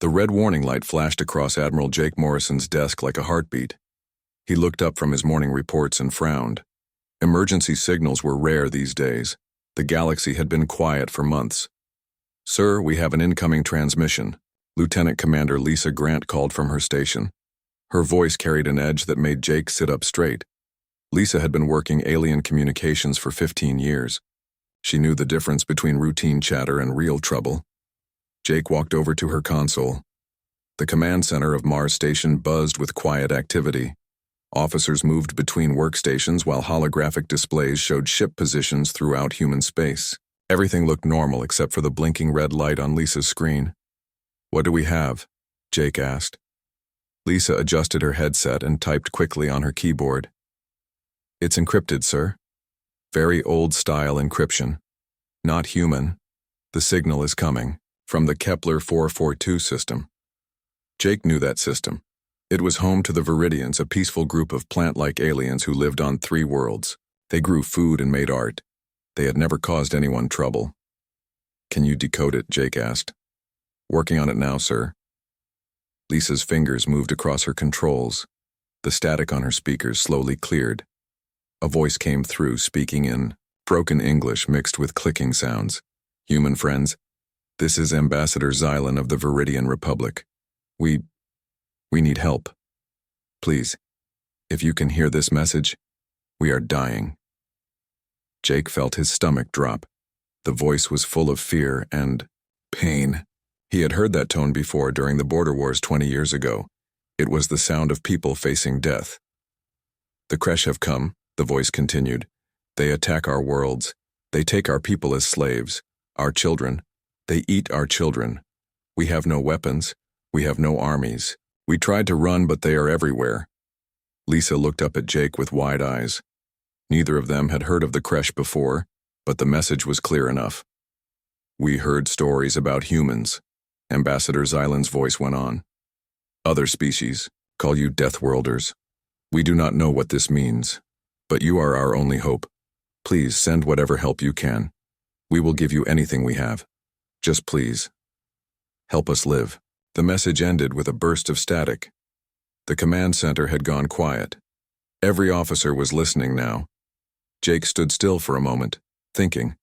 The red warning light flashed across Admiral Jake Morrison's desk like a heartbeat. He looked up from his morning reports and frowned. Emergency signals were rare these days. The galaxy had been quiet for months. "Sir, we have an incoming transmission," Lieutenant Commander Lisa Grant called from her station. Her voice carried an edge that made Jake sit up straight. Lisa had been working alien communications for 15 years. She knew the difference between routine chatter and real trouble. Jake walked over to her console. The command center of Mars Station buzzed with quiet activity. Officers moved between workstations while holographic displays showed ship positions throughout human space. Everything looked normal except for the blinking red light on Lisa's screen. "What do we have?" Jake asked. Lisa adjusted her headset and typed quickly on her keyboard. "It's encrypted, sir. Very old-style encryption. Not human. The signal is coming from the Kepler 442 system." Jake knew that system. It was home to the Viridians, a peaceful group of plant-like aliens who lived on 3 worlds. They grew food and made art. They had never caused anyone trouble. "Can you decode it?" Jake asked. "Working on it now, sir." Lisa's fingers moved across her controls. The static on her speakers slowly cleared. A voice came through, speaking in broken English mixed with clicking sounds. "Human friends, this is Ambassador Xylan of the Viridian Republic. We need help. Please, if you can hear this message, we are dying." Jake felt his stomach drop. The voice was full of fear and pain. He had heard that tone before during the border wars 20 years ago. It was the sound of people facing death. "The Kresh have come," the voice continued. "They attack our worlds. They take our people as slaves. Our children. They eat our children. We have no weapons. We have no armies. We tried to run, but they are everywhere." Lisa looked up at Jake with wide eyes. Neither of them had heard of the Kresh before, but the message was clear enough. "We heard stories about humans," Ambassador Xylan's voice went on. "Other species call you Deathworlders. We do not know what this means, but you are our only hope. Please send whatever help you can. We will give you anything we have. Just please, help us live." The message ended with a burst of static. The command center had gone quiet. Every officer was listening now. Jake stood still for a moment, thinking.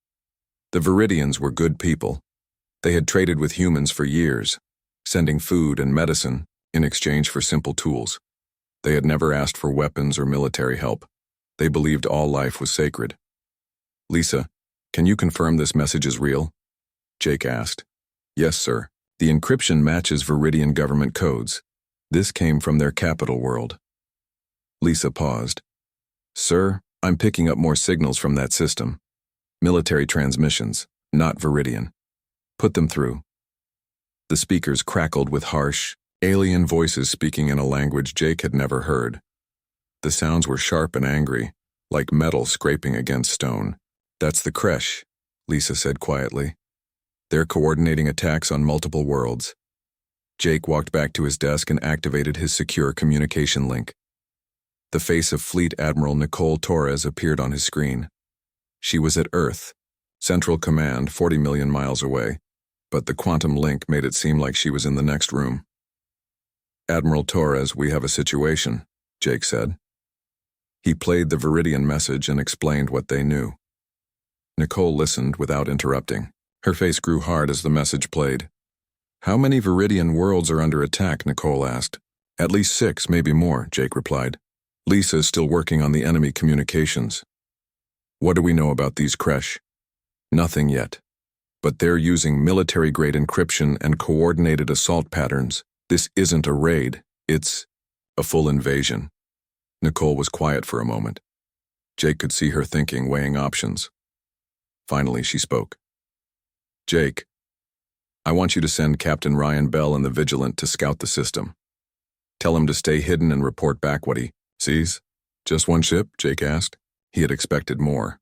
The Viridians were good people. They had traded with humans for years, sending food and medicine in exchange for simple tools. They had never asked for weapons or military help. They believed all life was sacred. "Lisa, can you confirm this message is real?" Jake asked. "Yes, sir. The encryption matches Viridian government codes. This came from their capital world." Lisa paused. "Sir, I'm picking up more signals from that system. Military transmissions, not Viridian. Put them through." The speakers crackled with harsh, alien voices speaking in a language Jake had never heard. The sounds were sharp and angry, like metal scraping against stone. "That's the Kresh," Lisa said quietly. "They're coordinating attacks on multiple worlds." Jake walked back to his desk and activated his secure communication link. The face of Fleet Admiral Nicole Torres appeared on his screen. She was at Earth, Central Command 40 million miles away, but the quantum link made it seem like she was in the next room. "Admiral Torres, we have a situation," Jake said. He played the Viridian message and explained what they knew. Nicole listened without interrupting. Her face grew hard as the message played. "How many Viridian worlds are under attack?" Nicole asked. "At least 6, maybe more," Jake replied. "Lisa is still working on the enemy communications." "What do we know about these Kresh?" "Nothing yet. But they're using military-grade encryption and coordinated assault patterns. This isn't a raid. It's a full invasion." Nicole was quiet for a moment. Jake could see her thinking, weighing options. Finally, she spoke. "Jake, I want you to send Captain Ryan Bell and the Vigilant to scout the system. Tell him to stay hidden and report back what he sees." "Just one ship?" Jake asked. He had expected more.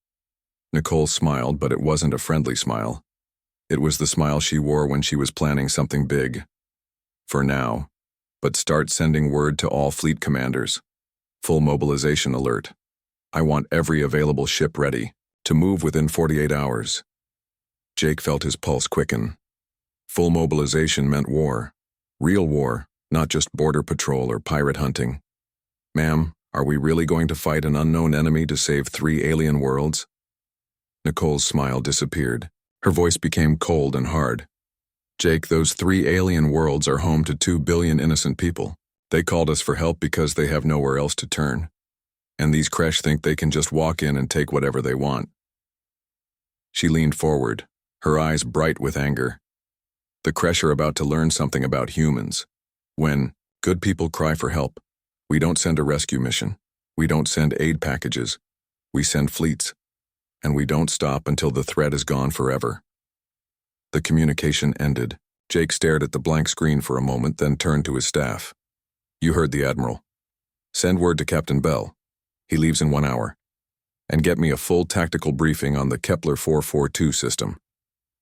Nicole smiled, but it wasn't a friendly smile. It was the smile she wore when she was planning something big. "For now, but start sending word to all fleet commanders. Full mobilization alert. I want every available ship ready to move within 48 hours. Jake felt his pulse quicken. Full mobilization meant war. Real war, not just border patrol or pirate hunting. Ma'am, are we really going to fight an unknown enemy to save 3 alien worlds? Nicole's smile disappeared. Her voice became cold and hard. Jake, those 3 alien worlds are home to 2 billion innocent people. They called us for help because they have nowhere else to turn. And these Kresh think they can just walk in and take whatever they want. She leaned forward, her eyes bright with anger. The Kresh are about to learn something about humans. When good people cry for help, we don't send a rescue mission. We don't send aid packages. We send fleets. And we don't stop until the threat is gone forever. The communication ended. Jake stared at the blank screen for a moment, then turned to his staff. You heard the Admiral. Send word to Captain Bell. He leaves in 1 hour. And get me a full tactical briefing on the Kepler 442 system.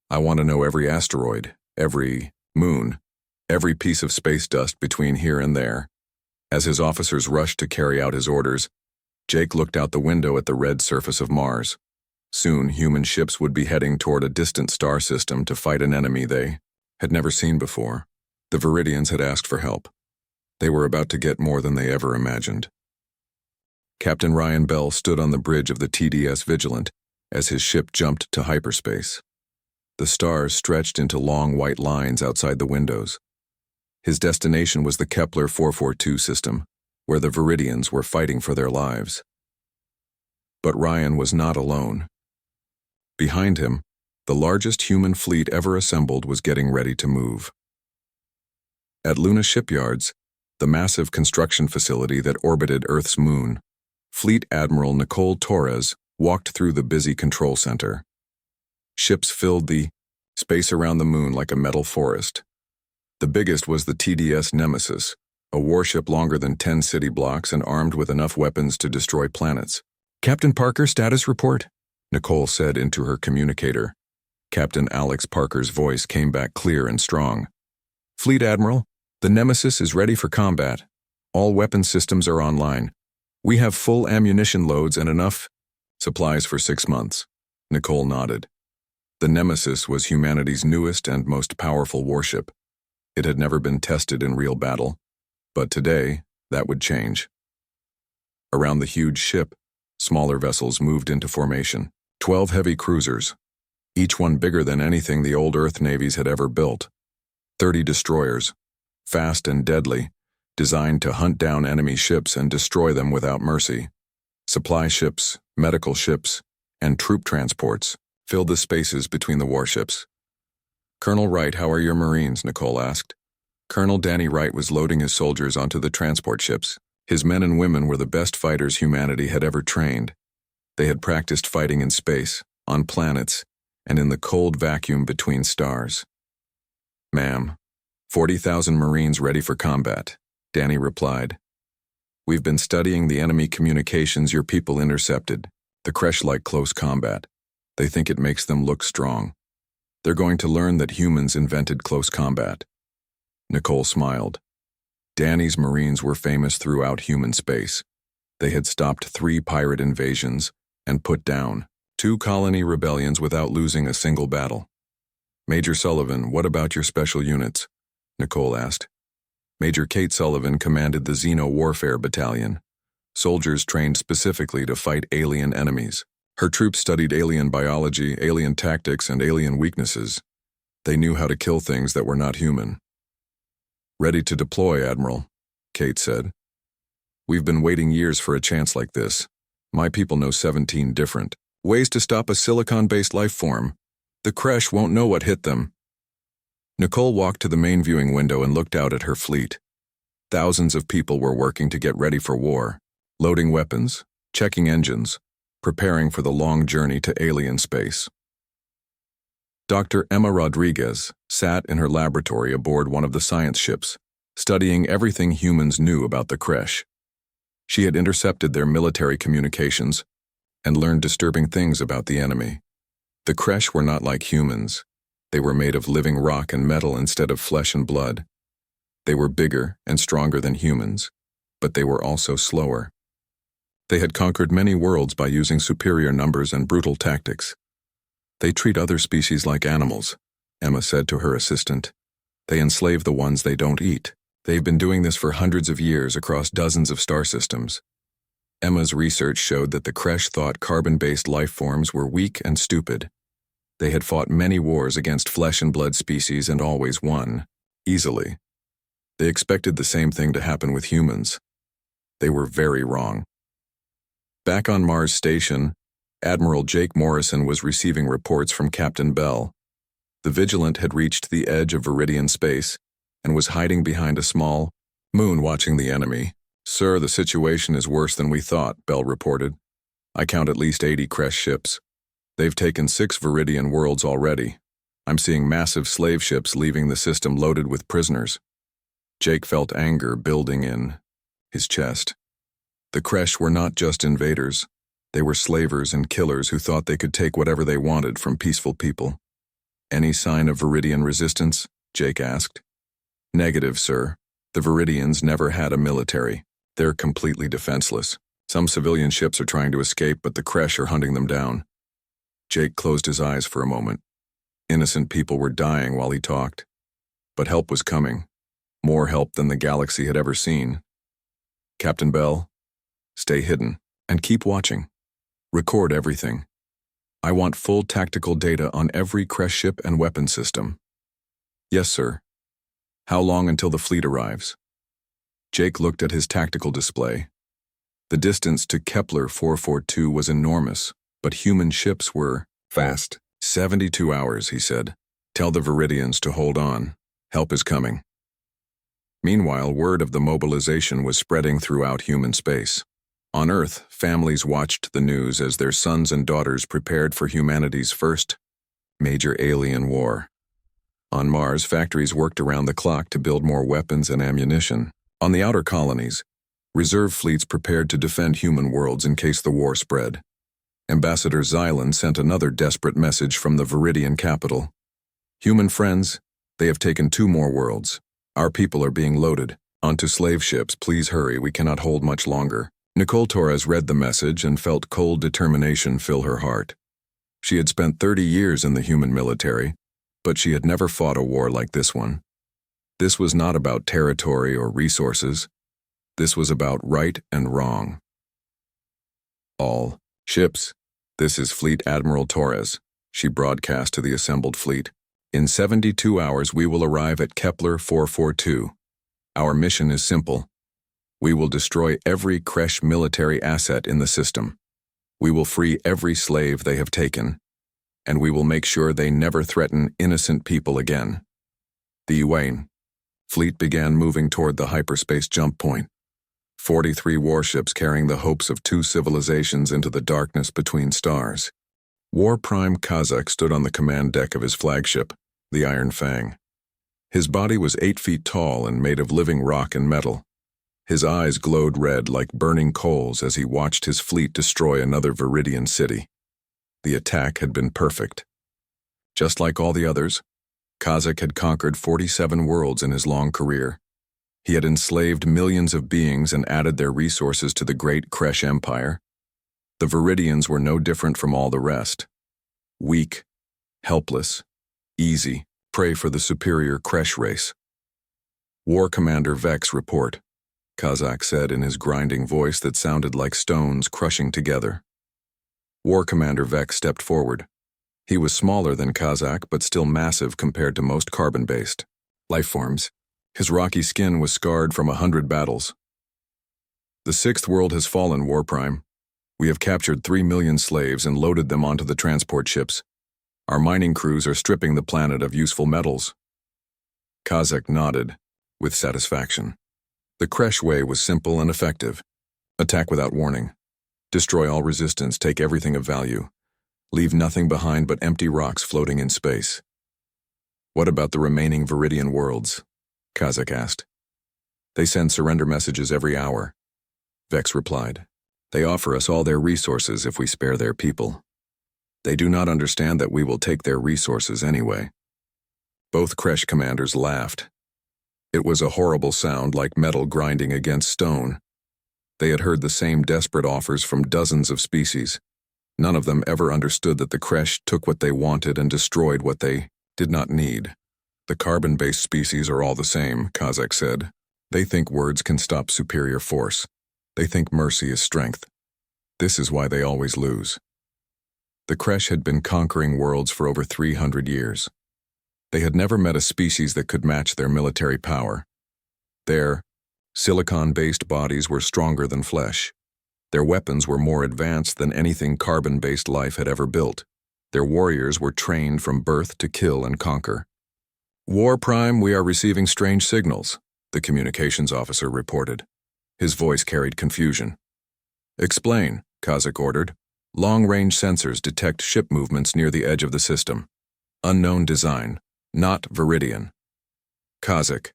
I want to know every asteroid, every moon, every piece of space dust between here and there. As his officers rushed to carry out his orders, Jake looked out the window at the red surface of Mars. Soon, human ships would be heading toward a distant star system to fight an enemy they had never seen before. The Viridians had asked for help. They were about to get more than they ever imagined. Captain Ryan Bell stood on the bridge of the TDS Vigilant as his ship jumped to hyperspace. The stars stretched into long white lines outside the windows. His destination was the Kepler 442 system, where the Viridians were fighting for their lives. But Ryan was not alone. Behind him, the largest human fleet ever assembled was getting ready to move. At Luna Shipyards, the massive construction facility that orbited Earth's moon, Fleet Admiral Nicole Torres walked through the busy control center. Ships filled the space around the moon like a metal forest. The biggest was the TDS Nemesis, a warship longer than 10 city blocks and armed with enough weapons to destroy planets. Captain Parker, status report, Nicole said into her communicator. Captain Alex Parker's voice came back clear and strong. Fleet Admiral, the Nemesis is ready for combat. All weapon systems are online. We have full ammunition loads and enough supplies for 6 months. Nicole nodded. The Nemesis was humanity's newest and most powerful warship. It had never been tested in real battle, but today, that would change. Around the huge ship, smaller vessels moved into formation. 12 heavy cruisers, each one bigger than anything the old Earth navies had ever built. 30 destroyers, fast and deadly, designed to hunt down enemy ships and destroy them without mercy. Supply ships, medical ships, and troop transports filled the spaces between the warships. Colonel Wright, how are your Marines? Nicole asked. Colonel Danny Wright was loading his soldiers onto the transport ships. His men and women were the best fighters humanity had ever trained. They had practiced fighting in space, on planets, and in the cold vacuum between stars. Ma'am, 40,000 Marines ready for combat, Danny replied. We've been studying the enemy communications your people intercepted. The Kresh like close combat. They think it makes them look strong. They're going to learn that humans invented close combat. Nicole smiled. Danny's Marines were famous throughout human space. They had stopped 3 pirate invasions and put down 2 colony rebellions without losing a single battle. Major Sullivan, what about your special units? Nicole asked. Major Kate Sullivan commanded the Xeno Warfare Battalion, soldiers trained specifically to fight alien enemies. Her troops studied alien biology, alien tactics, and alien weaknesses. They knew how to kill things that were not human. Ready to deploy, Admiral, Kate said. We've been waiting years for a chance like this. My people know 17 different ways to stop a silicon-based life form. The Kresh won't know what hit them. Nicole walked to the main viewing window and looked out at her fleet. Thousands of people were working to get ready for war, loading weapons, checking engines, preparing for the long journey to alien space. Dr. Emma Rodriguez sat in her laboratory aboard one of the science ships, studying everything humans knew about the Kresh. She had intercepted their military communications and learned disturbing things about the enemy. The Kresh were not like humans. They were made of living rock and metal instead of flesh and blood. They were bigger and stronger than humans, but they were also slower. They had conquered many worlds by using superior numbers and brutal tactics. They treat other species like animals, Emma said to her assistant. They enslave the ones they don't eat. They've been doing this for hundreds of years across dozens of star systems. Emma's research showed that the Kresh thought carbon-based life forms were weak and stupid. They had fought many wars against flesh and blood species and always won, easily. They expected the same thing to happen with humans. They were very wrong. Back on Mars Station, Admiral Jake Morrison was receiving reports from Captain Bell. The Vigilant had reached the edge of Viridian space and was hiding behind a small moon watching the enemy. "Sir, the situation is worse than we thought," Bell reported. "I count at least 80 Kresh ships. They've taken 6 Viridian worlds already. I'm seeing massive slave ships leaving the system loaded with prisoners." Jake felt anger building in his chest. The Kresh were not just invaders. They were slavers and killers who thought they could take whatever they wanted from peaceful people. "Any sign of Viridian resistance?" Jake asked. "Negative, sir. The Viridians never had a military. They're completely defenseless. Some civilian ships are trying to escape, but the Kresh are hunting them down." Jake closed his eyes for a moment. Innocent people were dying while he talked. But help was coming. More help than the galaxy had ever seen. "Captain Bell, stay hidden and keep watching. Record everything. I want full tactical data on every Kresh ship and weapon system." "Yes, sir." "How long until the fleet arrives?" Jake looked at his tactical display. The distance to Kepler 442 was enormous, but human ships were fast. 72 hours, he said. "Tell the Viridians to hold on. Help is coming." Meanwhile, word of the mobilization was spreading throughout human space. On Earth, families watched the news as their sons and daughters prepared for humanity's first major alien war. On Mars, factories worked around the clock to build more weapons and ammunition. On the outer colonies, reserve fleets prepared to defend human worlds in case the war spread. Ambassador Xylan sent another desperate message from the Viridian capital. "Human friends, they have taken 2 more worlds. Our people are being loaded. Onto slave ships, please hurry, we cannot hold much longer." Nicole Torres read the message and felt cold determination fill her heart. She had spent 30 years in the human military, but she had never fought a war like this one. This was not about territory or resources. This was about right and wrong. "All ships, this is Fleet Admiral Torres," she broadcast to the assembled fleet. "In 72 hours we will arrive at Kepler 442. Our mission is simple. We will destroy every Kresh military asset in the system. We will free every slave they have taken, and we will make sure they never threaten innocent people again." The Yuan fleet began moving toward the hyperspace jump point. 43 warships carrying the hopes of 2 civilizations into the darkness between stars. War Prime Kazakh stood on the command deck of his flagship, the Iron Fang. His body was 8 feet tall and made of living rock and metal. His eyes glowed red like burning coals as he watched his fleet destroy another Viridian city. The attack had been perfect. Just like all the others, Kazakh had conquered 47 worlds in his long career. He had enslaved millions of beings and added their resources to the great Kresh Empire. The Viridians were no different from all the rest. Weak, helpless, easy, prey for the superior Kresh race. "War Commander Vex report," Kazakh said in his grinding voice that sounded like stones crushing together. War Commander Vex stepped forward. He was smaller than Kazakh, but still massive compared to most carbon-based life forms. His rocky skin was scarred from 100 battles. "The 6th world has fallen, War Prime. We have captured 3 million slaves and loaded them onto the transport ships. Our mining crews are stripping the planet of useful metals." Kazakh nodded with satisfaction. The Kresh way was simple and effective. Attack without warning. Destroy all resistance, take everything of value. Leave nothing behind but empty rocks floating in space. "What about the remaining Viridian worlds?" Kazakh asked. "They send surrender messages every hour," Vex replied. "They offer us all their resources if we spare their people. They do not understand that we will take their resources anyway." Both Kresh commanders laughed. It was a horrible sound like metal grinding against stone. They had heard the same desperate offers from dozens of species. None of them ever understood that the Kresh took what they wanted and destroyed what they did not need. The carbon-based species are all the same, Kazak said. They think words can stop superior force. They think mercy is strength. This is why they always lose. The Kresh had been conquering worlds for over 300 years. They had never met a species that could match their military power. Their silicon-based bodies were stronger than flesh. Their weapons were more advanced than anything carbon-based life had ever built. Their warriors were trained from birth to kill and conquer. "War Prime, we are receiving strange signals," the communications officer reported. His voice carried confusion. "Explain," Kazak ordered. "Long-range sensors detect ship movements near the edge of the system. Unknown design, not Viridian." Kazak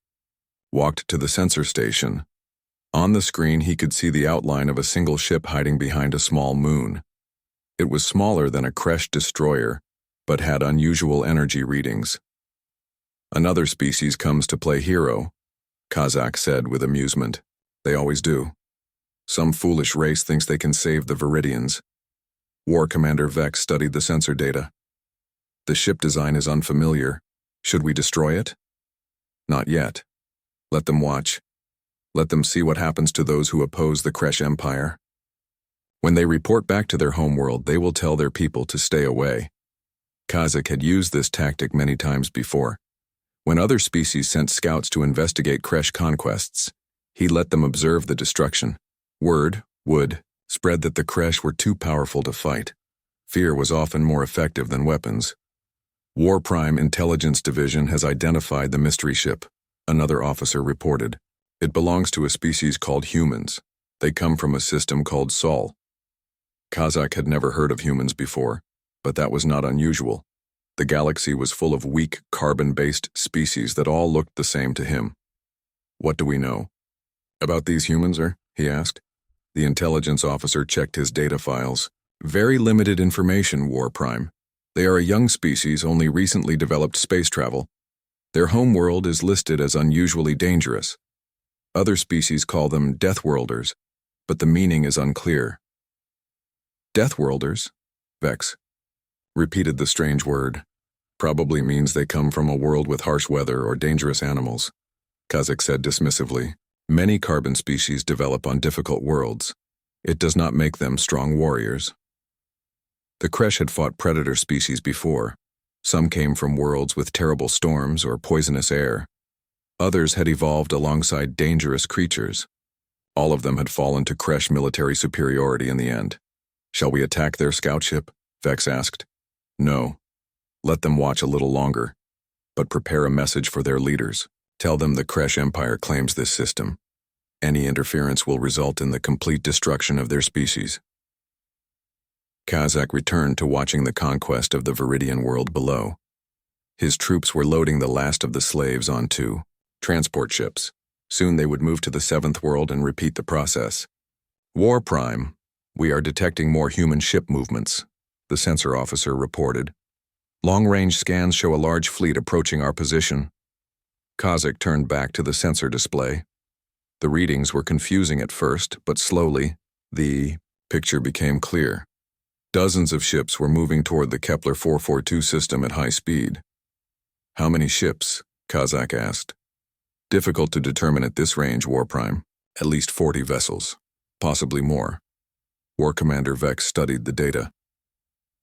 walked to the sensor station. On the screen, he could see the outline of a single ship hiding behind a small moon. It was smaller than a Kresh destroyer, but had unusual energy readings. "Another species comes to play hero," Kazak said with amusement. "They always do. Some foolish race thinks they can save the Viridians." War Commander Vex studied the sensor data. "The ship design is unfamiliar. Should we destroy it?" "Not yet. Let them watch. Let them see what happens to those who oppose the Kresh Empire. When they report back to their homeworld, they will tell their people to stay away." Kazak had used this tactic many times before. When other species sent scouts to investigate Kresh conquests, he let them observe the destruction. Word would spread that the Kresh were too powerful to fight. Fear was often more effective than weapons. "War Prime Intelligence Division has identified the mystery ship," another officer reported. "It belongs to a species called humans. They come from a system called Sol." Kazak had never heard of humans before, but that was not unusual. The galaxy was full of weak, carbon-based species that all looked the same to him. "What do we know about these humans, sir?" he asked. The intelligence officer checked his data files. "Very limited information, War Prime. They are a young species, only recently developed space travel. Their homeworld is listed as unusually dangerous. Other species call them Deathworlders, but the meaning is unclear." "Deathworlders?" Vex repeated the strange word. "Probably means they come from a world with harsh weather or dangerous animals," Kazak said dismissively. "Many carbon species develop on difficult worlds. It does not make them strong warriors." The Kresh had fought predator species before. Some came from worlds with terrible storms or poisonous air. Others had evolved alongside dangerous creatures. All of them had fallen to Kresh military superiority in the end. "Shall we attack their scout ship?" Vex asked. "No. Let them watch a little longer, but prepare a message for their leaders. Tell them the Kresh Empire claims this system. Any interference will result in the complete destruction of their species." Kazak returned to watching the conquest of the Viridian world below. His troops were loading the last of the slaves onto transport ships. Soon they would move to the seventh world and repeat the process. "War Prime, we are detecting more human ship movements," the sensor officer reported. "Long-range scans show a large fleet approaching our position." Kazak turned back to the sensor display. The readings were confusing at first, but slowly, the picture became clear. Dozens of ships were moving toward the Kepler 442 system at high speed. "How many ships?" Kazak asked. "Difficult to determine at this range, War Prime. At least 40 vessels, possibly more." War Commander Vex studied the data.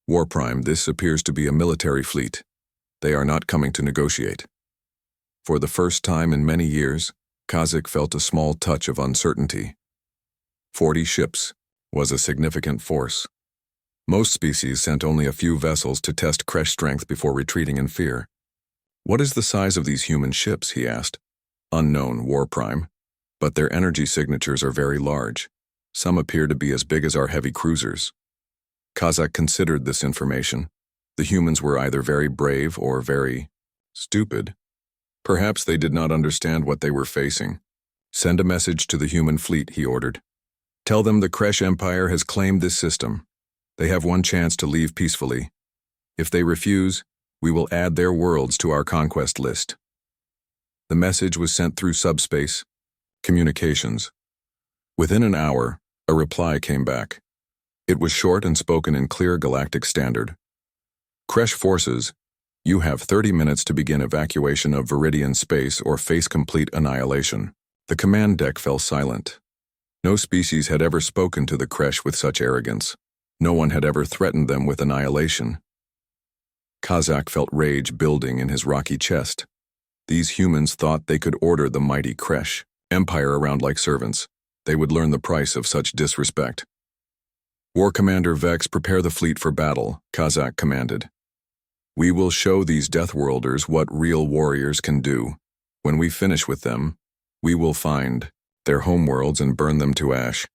"War Prime, this appears to be a military fleet. They are not coming to negotiate." For the first time in many years, Kazak felt a small touch of uncertainty. 40 ships was a significant force. Most species sent only a few vessels to test Kresh strength before retreating in fear. "What is the size of these human ships?" he asked. "Unknown, War Prime, but their energy signatures are very large. Some appear to be as big as our heavy cruisers." Kazak considered this information. The humans were either very brave or very stupid. Perhaps they did not understand what they were facing. "Send a message to the human fleet," he ordered. "Tell them the Kresh Empire has claimed this system. They have one chance to leave peacefully. If they refuse, we will add their worlds to our conquest list." The message was sent through subspace communications. Within an hour, a reply came back. It was short and spoken in clear Galactic standard. "Kresh forces, You have 30 minutes to begin evacuation of Viridian space or face complete annihilation. The command deck fell silent. No species had ever spoken to the Kresh with such arrogance. No one had ever threatened them with annihilation. Kazak felt rage building in his rocky chest. These humans thought they could order the mighty Kresh Empire around like servants. They would learn the price of such disrespect. War Commander Vex, prepare the fleet for battle, Kazak commanded. We will show these Deathworlders what real warriors can do. When we finish with them, we will find their homeworlds and burn them to ash.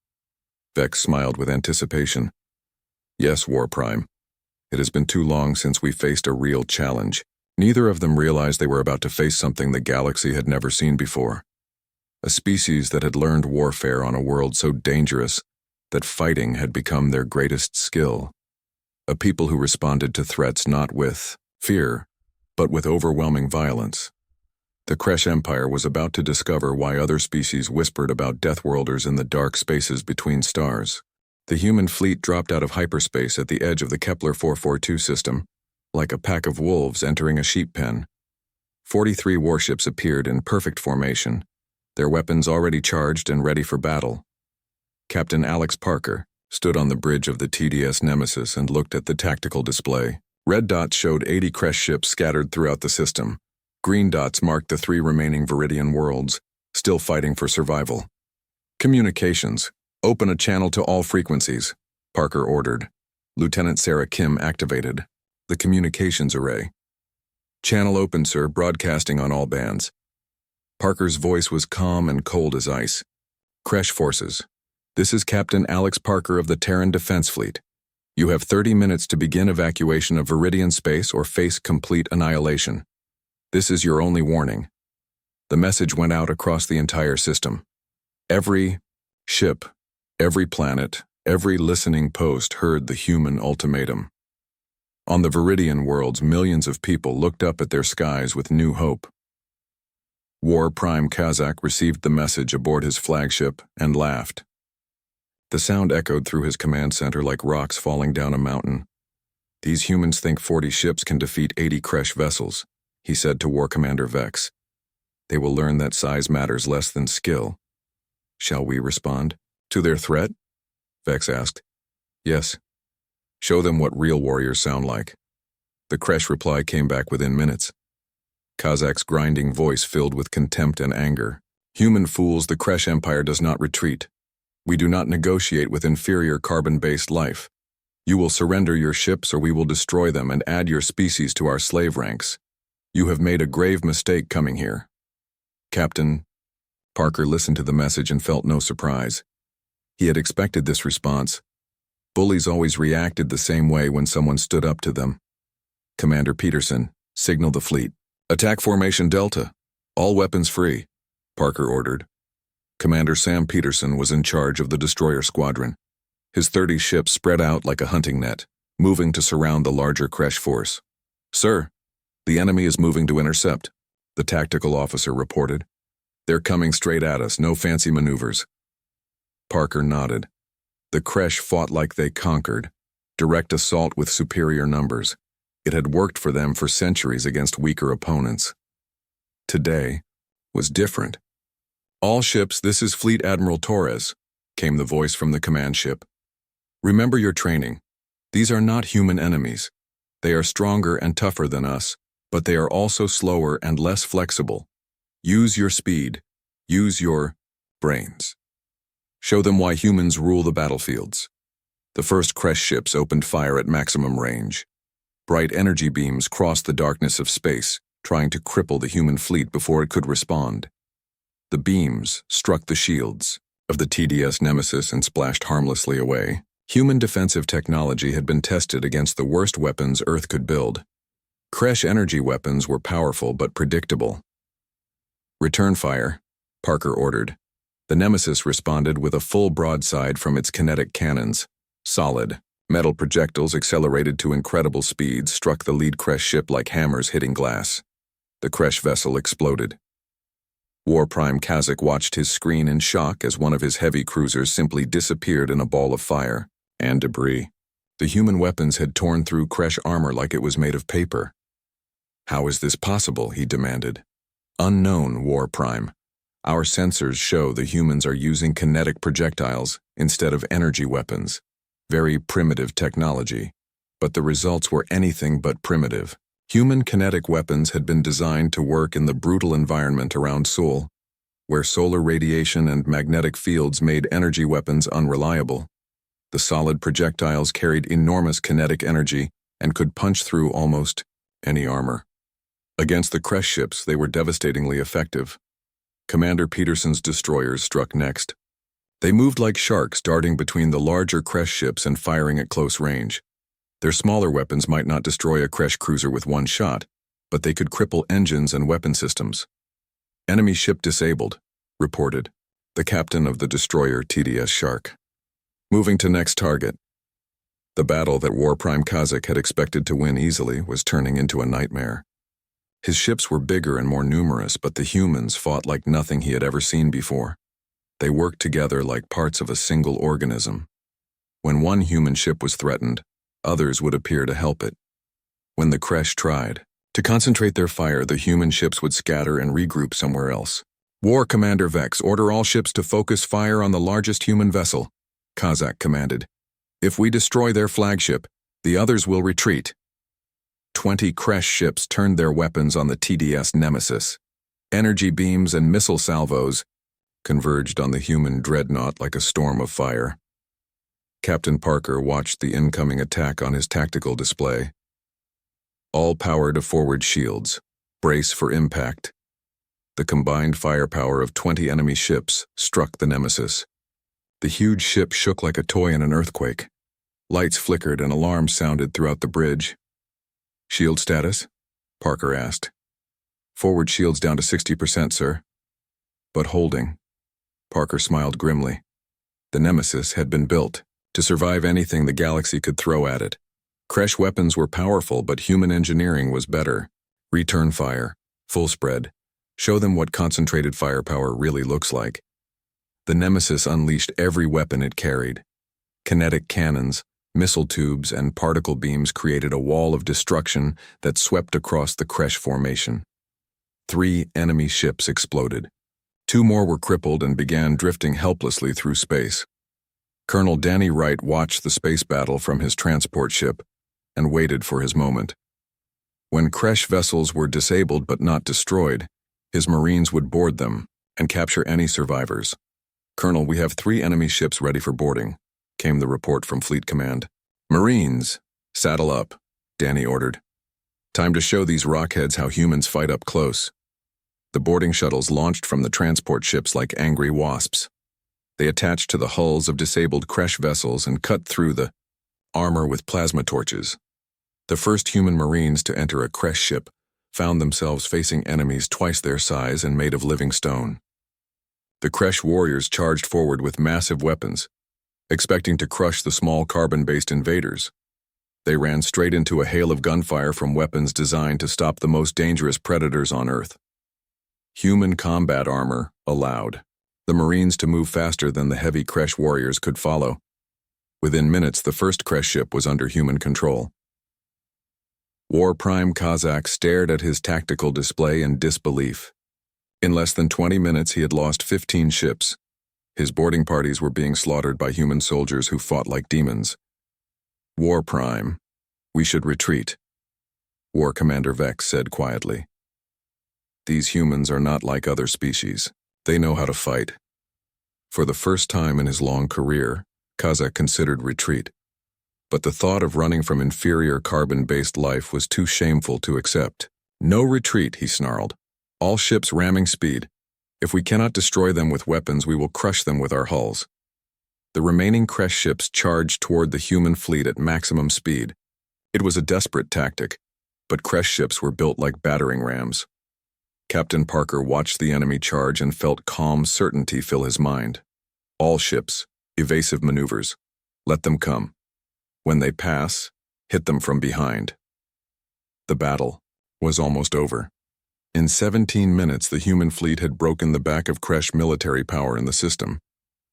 Vex smiled with anticipation. Yes, War Prime. It has been too long since we faced a real challenge. Neither of them realized they were about to face something the galaxy had never seen before. A species that had learned warfare on a world so dangerous that fighting had become their greatest skill. A people who responded to threats not with fear, but with overwhelming violence. The Kresh Empire was about to discover why other species whispered about Deathworlders in the dark spaces between stars. The human fleet dropped out of hyperspace at the edge of the Kepler 442 system, like a pack of wolves entering a sheep pen. 43 warships appeared in perfect formation, their weapons already charged and ready for battle. Captain Alex Parker stood on the bridge of the TDS Nemesis and looked at the tactical display. Red dots showed 80 Kresh ships scattered throughout the system. Green dots marked the 3 remaining Viridian worlds, still fighting for survival. Communications. Open a channel to all frequencies, Parker ordered. Lieutenant Sarah Kim activated the communications array. Channel open, sir, broadcasting on all bands. Parker's voice was calm and cold as ice. Kresh forces. This is Captain Alex Parker of the Terran Defense Fleet. You have 30 minutes to begin evacuation of Viridian space or face complete annihilation. This is your only warning. The message went out across the entire system. Every ship, every planet, every listening post heard the human ultimatum. On the Viridian worlds, millions of people looked up at their skies with new hope. War Prime Kazak received the message aboard his flagship and laughed. The sound echoed through his command center like rocks falling down a mountain. These humans think 40 ships can defeat 80 Kresh vessels, he said to War Commander Vex. They will learn that size matters less than skill. Shall we respond to their threat? Vex asked. Yes. Show them what real warriors sound like. The Kresh reply came back within minutes. Kazak's grinding voice filled with contempt and anger. Human fools, the Kresh Empire does not retreat. We do not negotiate with inferior carbon-based life. You will surrender your ships or we will destroy them and add your species to our slave ranks. You have made a grave mistake coming here. Captain. Parker listened to the message and felt no surprise. He had expected this response. Bullies always reacted the same way when someone stood up to them. Commander Peterson, signal the fleet. Attack formation Delta. All weapons free, Parker ordered. Commander Sam Peterson was in charge of the destroyer squadron. His 30 ships spread out like a hunting net, moving to surround the larger Kresh force. Sir, the enemy is moving to intercept, the tactical officer reported. They're coming straight at us, no fancy maneuvers. Parker nodded. The Kresh fought like they conquered, direct assault with superior numbers. It had worked for them for centuries against weaker opponents. Today was different. All ships, this is Fleet Admiral Torres, came the voice from the command ship. Remember your training. These are not human enemies. They are stronger and tougher than us, but they are also slower and less flexible. Use your speed. Use your brains. Show them why humans rule the battlefields. The first Kresh ships opened fire at maximum range. Bright energy beams crossed the darkness of space, trying to cripple the human fleet before it could respond. The beams struck the shields of the TDS Nemesis and splashed harmlessly away. Human defensive technology had been tested against the worst weapons Earth could build. Kresh energy weapons were powerful but predictable. Return fire, Parker ordered. The Nemesis responded with a full broadside from its kinetic cannons. Solid, metal projectiles accelerated to incredible speeds struck the lead Kresh ship like hammers hitting glass. The Kresh vessel exploded. War Prime Kazak watched his screen in shock as one of his heavy cruisers simply disappeared in a ball of fire and debris. The human weapons had torn through Kresh armor like it was made of paper. How is this possible? He demanded. Unknown, War Prime. Our sensors show the humans are using kinetic projectiles instead of energy weapons. Very primitive technology. But the results were anything but primitive. Human kinetic weapons had been designed to work in the brutal environment around Sol, where solar radiation and magnetic fields made energy weapons unreliable. The solid projectiles carried enormous kinetic energy and could punch through almost any armor. Against the Kresh ships, they were devastatingly effective. Commander Peterson's destroyers struck next. They moved like sharks, darting between the larger Kresh ships and firing at close range. Their smaller weapons might not destroy a Kresh cruiser with one shot, but they could cripple engines and weapon systems. Enemy ship disabled, reported the captain of the destroyer TDS Shark. Moving to next target. The battle that War Prime Kazakh had expected to win easily was turning into a nightmare. His ships were bigger and more numerous, but the humans fought like nothing he had ever seen before. They worked together like parts of a single organism. When one human ship was threatened, others would appear to help it. When the Kresh tried to concentrate their fire, the human ships would scatter and regroup somewhere else. War Commander Vex, order all ships to focus fire on the largest human vessel, Kazakh commanded. If we destroy their flagship, the others will retreat. 20 Kresh ships turned their weapons on the TDS Nemesis. Energy beams and missile salvos converged on the human dreadnought like a storm of fire. Captain Parker watched the incoming attack on his tactical display. All power to forward shields. Brace for impact. The combined firepower of 20 enemy ships struck the Nemesis. The huge ship shook like a toy in an earthquake. Lights flickered and alarms sounded throughout the bridge. Shield status? Parker asked. Forward shields down to 60%, sir. But holding. Parker smiled grimly. The Nemesis had been built to survive anything the galaxy could throw at it. Kresh weapons were powerful, but human engineering was better. Return fire. Full spread. Show them what concentrated firepower really looks like. The Nemesis unleashed every weapon it carried. Kinetic cannons, missile tubes, and particle beams created a wall of destruction that swept across the Kresh formation. 3 enemy ships exploded. 2 more were crippled and began drifting helplessly through space. Colonel Danny Wright watched the space battle from his transport ship and waited for his moment. When Kresh vessels were disabled but not destroyed, his Marines would board them and capture any survivors. Colonel, we have 3 enemy ships ready for boarding, came the report from Fleet Command. Marines, saddle up, Danny ordered. Time to show these rockheads how humans fight up close. The boarding shuttles launched from the transport ships like angry wasps. They attached to the hulls of disabled Kresh vessels and cut through the armor with plasma torches. The first human Marines to enter a Kresh ship found themselves facing enemies twice their size and made of living stone. The Kresh warriors charged forward with massive weapons, expecting to crush the small carbon-based invaders. They ran straight into a hail of gunfire from weapons designed to stop the most dangerous predators on Earth. Human combat armor allowed the Marines to move faster than the heavy Kresh warriors could follow. Within minutes, the first Kresh ship was under human control. War Prime Kazakh stared at his tactical display in disbelief. In less than 20 minutes, he had lost 15 ships. His boarding parties were being slaughtered by human soldiers who fought like demons. War Prime, we should retreat, War Commander Vex said quietly. These humans are not like other species. They know how to fight. For the first time in his long career, Kazakh considered retreat. But the thought of running from inferior carbon-based life was too shameful to accept. No retreat, he snarled. All ships ramming speed. If we cannot destroy them with weapons, we will crush them with our hulls. The remaining Kresh ships charged toward the human fleet at maximum speed. It was a desperate tactic, but Kresh ships were built like battering rams. Captain Parker watched the enemy charge and felt calm certainty fill his mind. All ships, evasive maneuvers. Let them come. When they pass, hit them from behind. The battle was almost over. In 17 minutes, the human fleet had broken the back of Kresh military power in the system.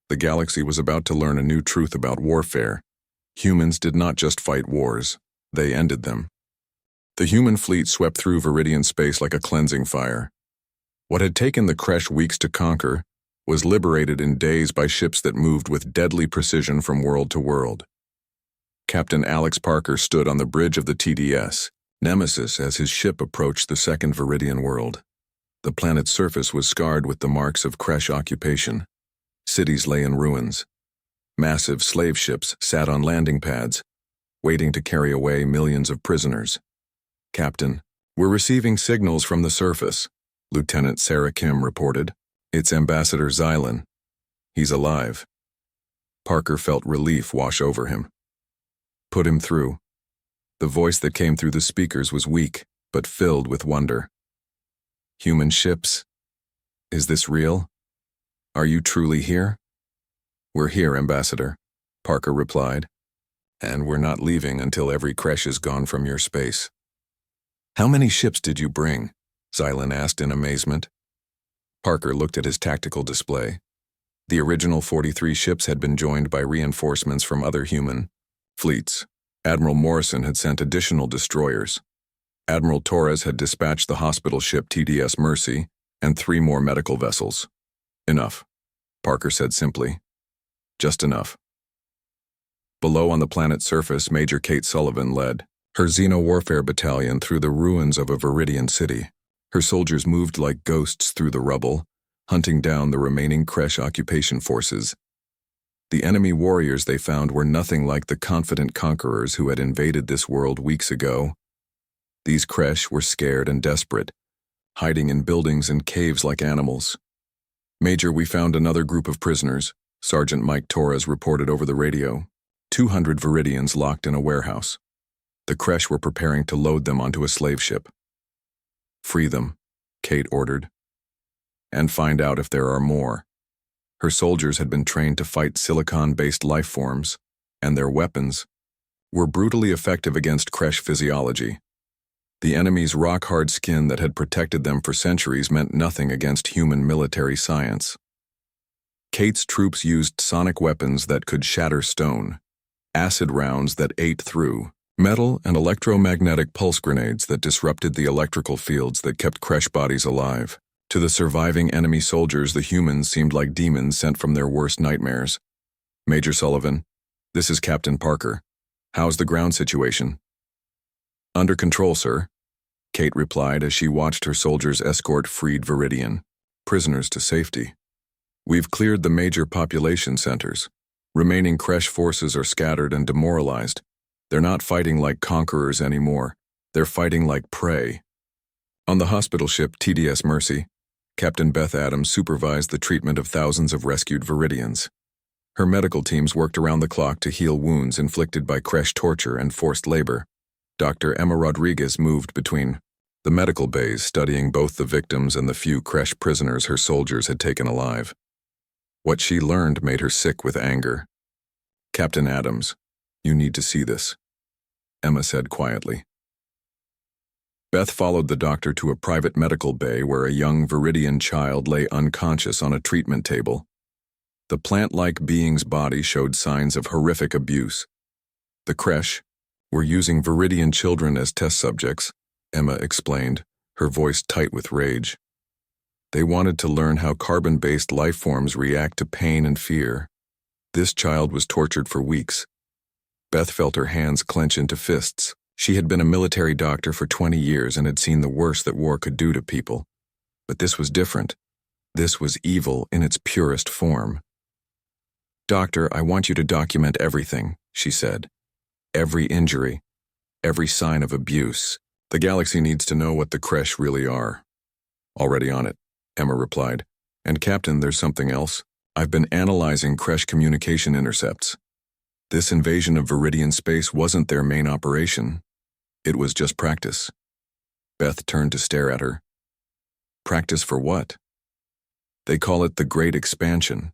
The galaxy was about to learn a new truth about warfare. Humans did not just fight wars, they ended them. The human fleet swept through Viridian space like a cleansing fire. What had taken the Kresh weeks to conquer was liberated in days by ships that moved with deadly precision from world to world. Captain Alex Parker stood on the bridge of the TDS, Nemesis, as his ship approached the second Viridian world. The planet's surface was scarred with the marks of Kresh occupation. Cities lay in ruins. Massive slave ships sat on landing pads, waiting to carry away millions of prisoners. "Captain, we're receiving signals from the surface," Lieutenant Sarah Kim reported. "It's Ambassador Xylan. He's alive." Parker felt relief wash over him. "Put him through." The voice that came through the speakers was weak, but filled with wonder. "Human ships? Is this real? Are you truly here?" "We're here, Ambassador," Parker replied. "And we're not leaving until every Kresh is gone from your space." "How many ships did you bring?" Xylan asked in amazement. Parker looked at his tactical display. The original 43 ships had been joined by reinforcements from other human fleets. Admiral Morrison had sent additional destroyers. Admiral Torres had dispatched the hospital ship TDS Mercy and 3 more medical vessels. "Enough," Parker said simply. "Just enough." Below on the planet's surface, Major Kate Sullivan led her Xeno-warfare battalion through the ruins of a Viridian city. Her soldiers moved like ghosts through the rubble, hunting down the remaining Kresh occupation forces. The enemy warriors they found were nothing like the confident conquerors who had invaded this world weeks ago. These Kresh were scared and desperate, hiding in buildings and caves like animals. "Major, we found another group of prisoners," Sergeant Mike Torres reported over the radio. 200 Viridians locked in a warehouse. The Kresh were preparing to load them onto a slave ship. "Free them," Kate ordered. "And find out if there are more." Her soldiers had been trained to fight silicon-based life forms, and their weapons were brutally effective against Kresh physiology. The enemy's rock-hard skin that had protected them for centuries meant nothing against human military science. Kate's troops used sonic weapons that could shatter stone, acid rounds that ate through metal, and electromagnetic pulse grenades that disrupted the electrical fields that kept Kresh bodies alive. To the surviving enemy soldiers, the humans seemed like demons sent from their worst nightmares. "Major Sullivan, this is Captain Parker. How's the ground situation?" "Under control, sir," Kate replied as she watched her soldiers escort freed Viridian prisoners to safety. "We've cleared the major population centers. Remaining Kresh forces are scattered and demoralized. They're not fighting like conquerors anymore. They're fighting like prey." On the hospital ship TDS Mercy, Captain Beth Adams supervised the treatment of thousands of rescued Viridians. Her medical teams worked around the clock to heal wounds inflicted by Kresh torture and forced labor. Dr. Emma Rodriguez moved between the medical bays, studying both the victims and the few Kresh prisoners her soldiers had taken alive. What she learned made her sick with anger. "Captain Adams, you need to see this," Emma said quietly. Beth followed the doctor to a private medical bay where a young Viridian child lay unconscious on a treatment table. The plant-like being's body showed signs of horrific abuse. The Kresh were using Viridian children as test subjects, Emma explained, her voice tight with rage. They wanted to learn how carbon-based life forms react to pain and fear. This child was tortured for weeks. Beth felt her hands clench into fists. She had been a military doctor for 20 years and had seen the worst that war could do to people. But this was different. This was evil in its purest form. "Doctor, I want you to document everything," she said. "Every injury, every sign of abuse. The galaxy needs to know what the Kresh really are." "Already on it," Emma replied. "And Captain, there's something else. I've been analyzing Kresh communication intercepts. This invasion of Viridian space wasn't their main operation. It was just practice." Beth turned to stare at her. "Practice for what?" "They call it the Great Expansion.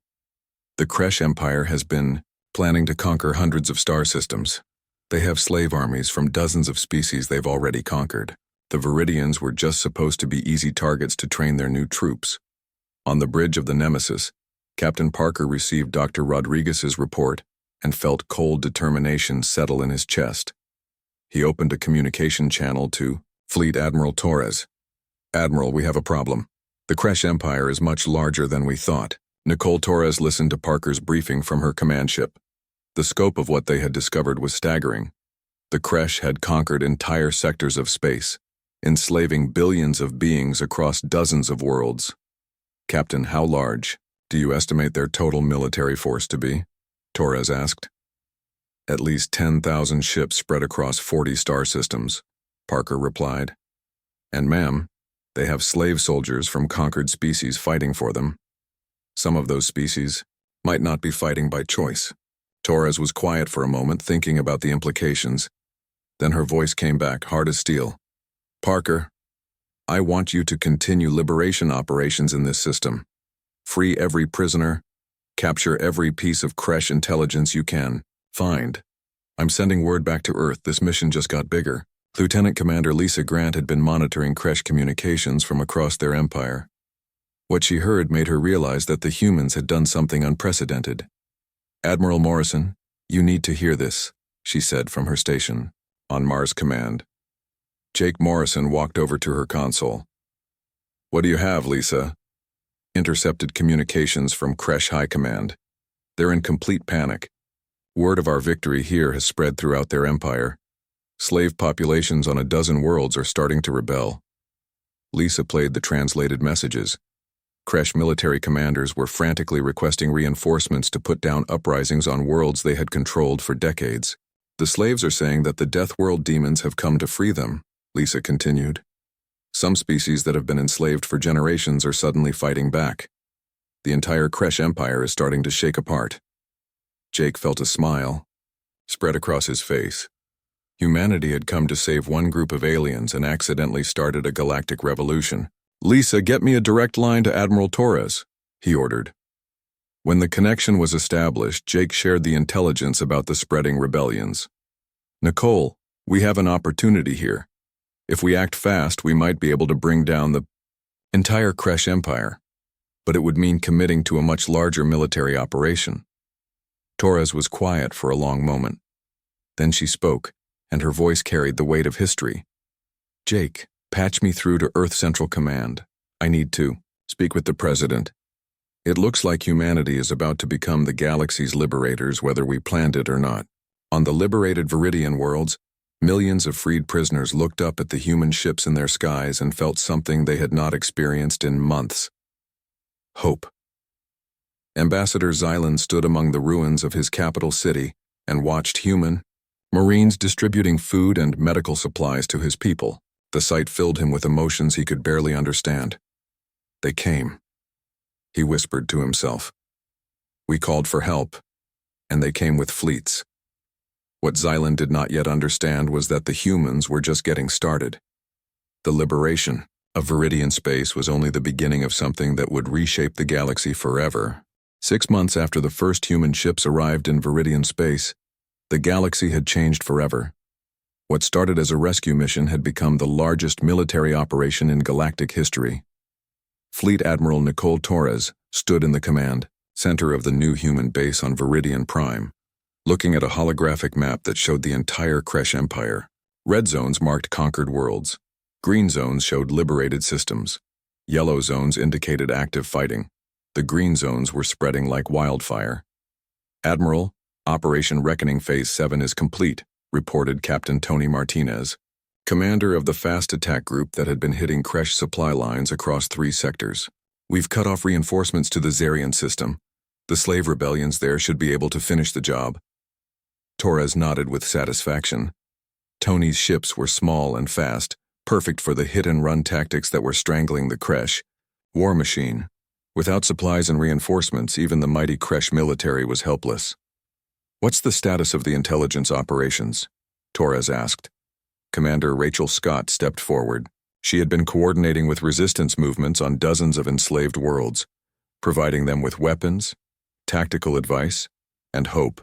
The Kresh Empire has been planning to conquer hundreds of star systems. They have slave armies from dozens of species they've already conquered. The Viridians were just supposed to be easy targets to train their new troops." On the bridge of the Nemesis, Captain Parker received Dr. Rodriguez's report and felt cold determination settle in his chest. He opened a communication channel to Fleet Admiral Torres. "Admiral, we have a problem. The Kresh Empire is much larger than we thought." Nicole Torres listened to Parker's briefing from her command ship. The scope of what they had discovered was staggering. The Kresh had conquered entire sectors of space, enslaving billions of beings across dozens of worlds. "Captain, how large do you estimate their total military force to be?" Torres asked. "At least 10,000 ships spread across 40 star systems," Parker replied. "And ma'am, they have slave soldiers from conquered species fighting for them. Some of those species might not be fighting by choice." Torres was quiet for a moment, thinking about the implications. Then her voice came back, hard as steel. "Parker, I want you to continue liberation operations in this system. Free every prisoner, capture every piece of Kresh intelligence you can find. I'm sending word back to Earth. This mission just got bigger." Lieutenant Commander Lisa Grant had been monitoring Kresh communications from across their empire. What she heard made her realize that the humans had done something unprecedented. "Admiral Morrison, you need to hear this," she said from her station on Mars Command. Jake Morrison walked over to her console. "What do you have, Lisa?" "Intercepted communications from Kresh High Command. They're in complete panic. Word of our victory here has spread throughout their empire. Slave populations on a dozen worlds are starting to rebel." Lisa played the translated messages. Kresh military commanders were frantically requesting reinforcements to put down uprisings on worlds they had controlled for decades. "The slaves are saying that the Deathworld demons have come to free them," Lisa continued. "Some species that have been enslaved for generations are suddenly fighting back. The entire Kresh Empire is starting to shake apart." Jake felt a smile spread across his face. Humanity had come to save one group of aliens and accidentally started a galactic revolution. "Lisa, get me a direct line to Admiral Torres," he ordered. When the connection was established, Jake shared the intelligence about the spreading rebellions. "Nicole, we have an opportunity here. If we act fast, we might be able to bring down the entire Kresh Empire, but it would mean committing to a much larger military operation." Torres was quiet for a long moment. Then she spoke, and her voice carried the weight of history. "Jake, patch me through to Earth Central Command. I need to speak with the President. It looks like humanity is about to become the galaxy's liberators, whether we planned it or not." On the liberated Viridian worlds, millions of freed prisoners looked up at the human ships in their skies and felt something they had not experienced in months. Hope. Ambassador Xylan stood among the ruins of his capital city and watched human Marines distributing food and medical supplies to his people. The sight filled him with emotions he could barely understand. "They came," he whispered to himself. "We called for help, and they came with fleets." What Xylan did not yet understand was that the humans were just getting started. The liberation of Viridian space was only the beginning of something that would reshape the galaxy forever. 6 months after the first human ships arrived in Viridian space, the galaxy had changed forever. What started as a rescue mission had become the largest military operation in galactic history. Fleet Admiral Nicole Torres stood in the command center of the new human base on Viridian Prime, looking at a holographic map that showed the entire Kresh Empire. Red zones marked conquered worlds. Green zones showed liberated systems. Yellow zones indicated active fighting. The green zones were spreading like wildfire. "Admiral, Operation Reckoning Phase 7 is complete," reported Captain Tony Martinez, commander of the fast attack group that had been hitting Kresh supply lines across 3 sectors. "We've cut off reinforcements to the Zarian system. The slave rebellions there should be able to finish the job." Torres nodded with satisfaction. Tony's ships were small and fast, perfect for the hit-and-run tactics that were strangling the Kresh. War machine. Without supplies and reinforcements, even the mighty Kresh military was helpless. "What's the status of the intelligence operations?" Torres asked. Commander Rachel Scott stepped forward. She had been coordinating with resistance movements on dozens of enslaved worlds, providing them with weapons, tactical advice, and hope.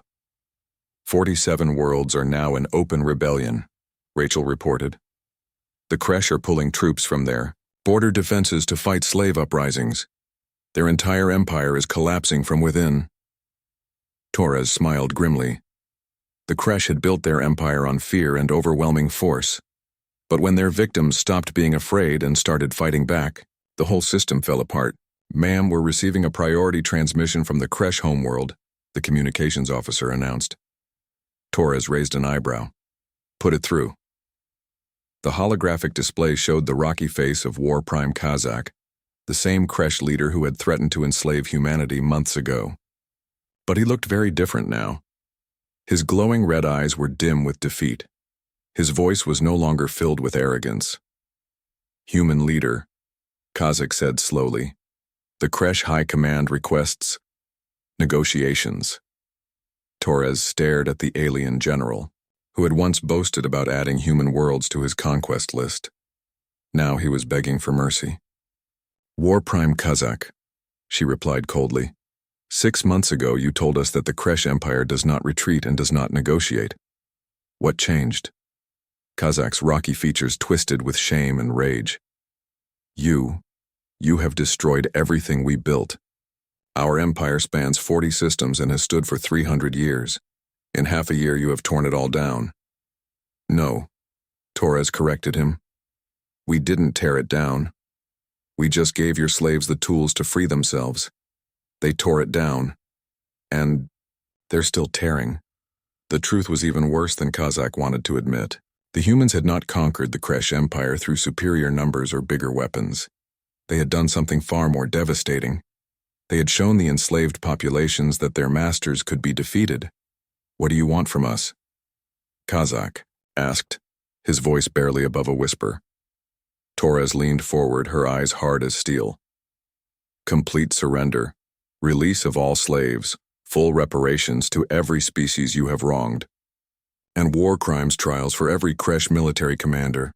47 worlds are now in open rebellion, Rachel reported. The Kresh are pulling troops from their border defenses to fight slave uprisings. Their entire empire is collapsing from within. Torres smiled grimly. The Kresh had built their empire on fear and overwhelming force. But when their victims stopped being afraid and started fighting back, the whole system fell apart. "Ma'am, we're receiving a priority transmission from the Kresh homeworld," the communications officer announced. Torres raised an eyebrow. "Put it through." The holographic display showed the rocky face of War Prime Kazak, the same Kresh leader who had threatened to enslave humanity months ago. But he looked very different now. His glowing red eyes were dim with defeat. His voice was no longer filled with arrogance. "Human leader," Kazak said slowly, "the Kresh High Command requests negotiations." Torres stared at the alien general, who had once boasted about adding human worlds to his conquest list. Now he was begging for mercy. "War Prime Kazak," she replied coldly. "6 months ago you told us that the Kresh Empire does not retreat and does not negotiate. What changed?" Kazak's rocky features twisted with shame and rage. You have destroyed everything we built. Our empire spans 40 systems and has stood for 300 years. In half a year you have torn it all down." "No," Torres corrected him. "We didn't tear it down. We just gave your slaves the tools to free themselves. They tore it down. And they're still tearing." The truth was even worse than Kazak wanted to admit. The humans had not conquered the Kresh Empire through superior numbers or bigger weapons. They had done something far more devastating. They had shown the enslaved populations that their masters could be defeated. "What do you want from us?" Kazak asked, his voice barely above a whisper. Torres leaned forward, her eyes hard as steel. "Complete surrender, release of all slaves, full reparations to every species you have wronged, and war crimes trials for every Kresh military commander."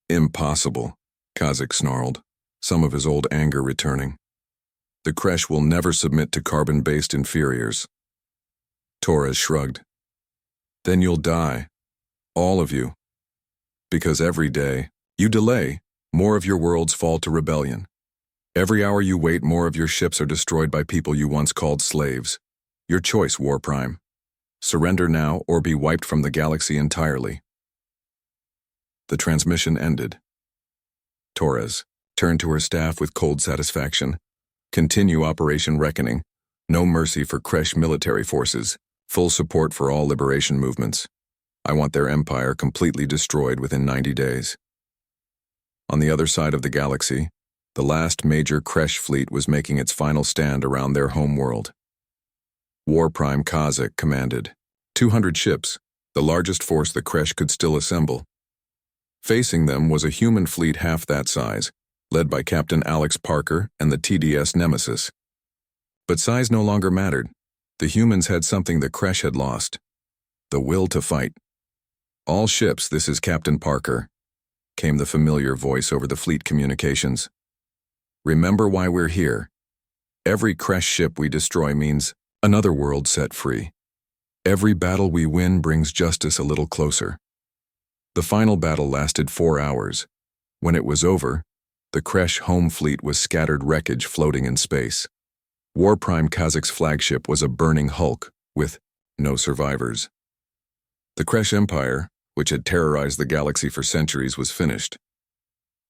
"Impossible," Kazak snarled, some of his old anger returning. "The Kresh will never submit to carbon-based inferiors." Torres shrugged. "Then you'll die. All of you. Because every day you delay, more of your worlds fall to rebellion. Every hour you wait, more of your ships are destroyed by people you once called slaves. Your choice, War Prime. Surrender now or be wiped from the galaxy entirely." The transmission ended. Torres turned to her staff with cold satisfaction. "Continue Operation Reckoning. No mercy for Kresh military forces. Full support for all liberation movements. I want their empire completely destroyed within 90 days." On the other side of the galaxy, the last major Kresh fleet was making its final stand around their homeworld. War Prime Kazak commanded 200 ships, the largest force the Kresh could still assemble. Facing them was a human fleet half that size, led by Captain Alex Parker and the TDS Nemesis. But size no longer mattered. The humans had something the Kresh had lost: the will to fight. "All ships, this is Captain Parker," came the familiar voice over the fleet communications. "Remember why we're here. Every Kresh ship we destroy means another world set free. Every battle we win brings justice a little closer." The final battle lasted 4 hours. When it was over, the Kresh home fleet was scattered wreckage floating in space. War Prime Kazak's flagship was a burning hulk, with no survivors. The Kresh Empire, which had terrorized the galaxy for centuries, was finished.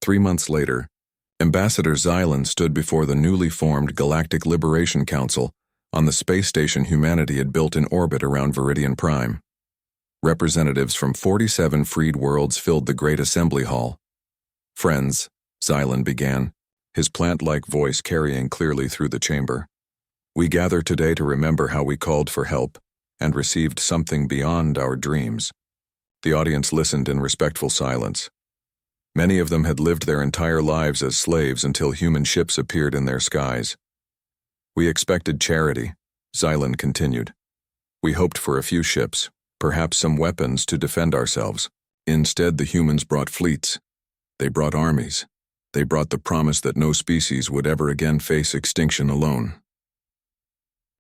3 months later, Ambassador Xylan stood before the newly formed Galactic Liberation Council on the space station humanity had built in orbit around Viridian Prime. Representatives from 47 freed worlds filled the great assembly hall. "Friends," Xylan began, his plant-like voice carrying clearly through the chamber, "we gather today to remember how we called for help and received something beyond our dreams." The audience listened in respectful silence. Many of them had lived their entire lives as slaves until human ships appeared in their skies. "We expected charity," Xylan continued. "We hoped for a few ships, perhaps some weapons to defend ourselves. Instead, the humans brought fleets. They brought armies. They brought the promise that no species would ever again face extinction alone."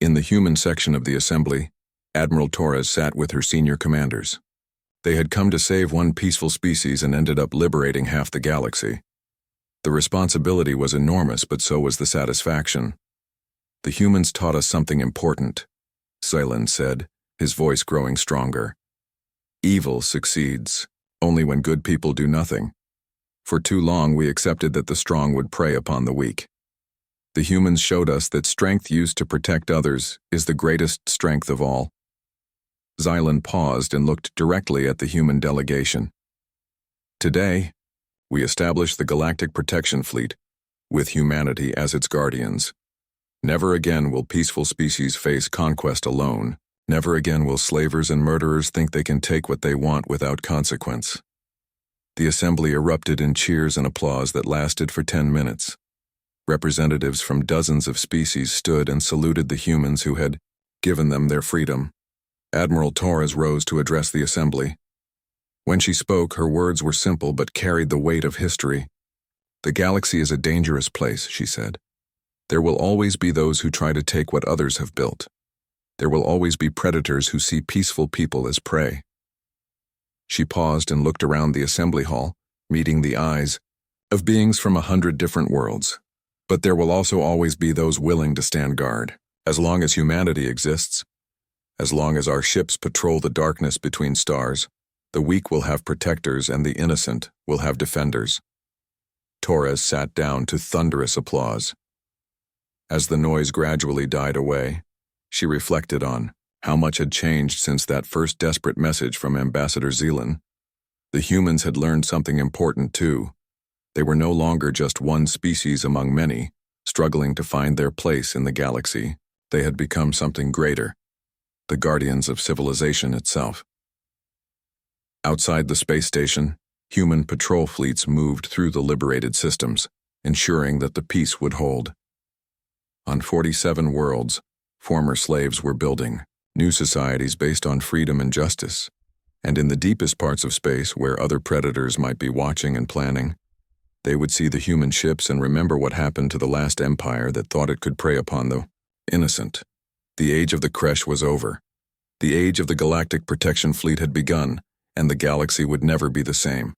In the human section of the assembly, Admiral Torres sat with her senior commanders. They had come to save one peaceful species and ended up liberating half the galaxy. The responsibility was enormous, but so was the satisfaction. "The humans taught us something important," Xylan said, his voice growing stronger. Evil succeeds only when good people do nothing. For too long we accepted that the strong would prey upon the weak. The humans showed us that strength used to protect others is the greatest strength of all. Xylan paused and looked directly at the human delegation. Today, we establish the Galactic Protection Fleet, with humanity as its guardians. Never again will peaceful species face conquest alone. Never again will slavers and murderers think they can take what they want without consequence. The assembly erupted in cheers and applause that lasted for 10 minutes. Representatives from dozens of species stood and saluted the humans who had given them their freedom. Admiral Torres rose to address the assembly. When she spoke, her words were simple but carried the weight of history. "The galaxy is a dangerous place," she said. "There will always be those who try to take what others have built. There will always be predators who see peaceful people as prey." She paused and looked around the assembly hall, meeting the eyes of beings from 100 different worlds. But there will also always be those willing to stand guard. As long as humanity exists, as long as our ships patrol the darkness between stars, the weak will have protectors and the innocent will have defenders. Torres sat down to thunderous applause. As the noise gradually died away, she reflected on how much had changed since that first desperate message from Ambassador Xylan. The humans had learned something important too. They were no longer just one species among many, struggling to find their place in the galaxy. They had become something greater, the guardians of civilization itself. Outside the space station, human patrol fleets moved through the liberated systems, ensuring that the peace would hold. On 47 worlds, former slaves were building new societies based on freedom and justice. And in the deepest parts of space, where other predators might be watching and planning, they would see the human ships and remember what happened to the last empire that thought it could prey upon the innocent. The age of the Kresh was over. The age of the Galactic Protection Fleet had begun, and the galaxy would never be the same.